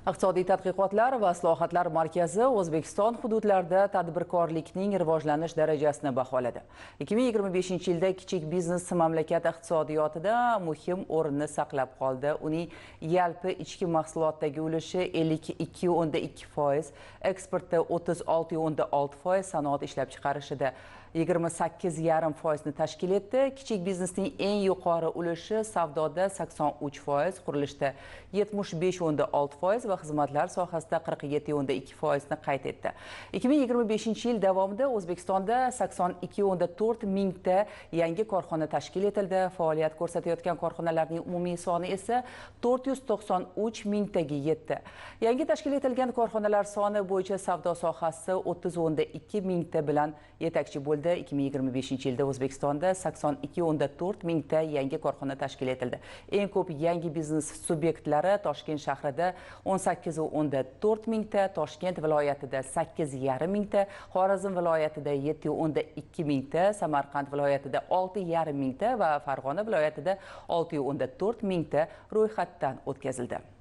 Iqtisodiy tadqiqotlar va islohotlar markazi O'zbekiston hududlarida tadbirkorlikning rivojlanish darajasini baholadi. 2025-yilda kichik biznes mamlakat iqtisodiyotida muhim o'rinni saqlab qoldi. Uning yalpi ichki mahsulotdagi ulushi 52,2%, eksportda 36,6%, sanoat ishlab chiqarishida 28,5% tashkil etdi. Kichik biznesning eng yuqori ulushi savdoda 83%, qurilishda 75,6% va xizmatlar sohasida 47,2% ni qayd etdi. 2025-yil davomida O'zbekistonda 82,4 mingta yangi korxona tashkil etildi. Faoliyat ko'rsatayotgan korxonalarning umumiy soni esa 493 mingtaga yetdi. Yangi tashkil etilgan korxonalar soni bo'yicha savdo sohasi 30,2 mingta bilan yetakchi bo'ldi. 2025-yilda O'zbekistonda 82,4 mingta yangi korxona tashkil etildi. Eng ko'p yangi biznes subyektlari Toshkent shahrida 18,4 mingta, Toshkent viloyatida 8,5 mingta, Xorazm viloyatida 7,2 mingta, Samarqand viloyatida 6,5 mingta va Farg'ona viloyatida 6,4 mingta ro'yxatdan o'tkazildi.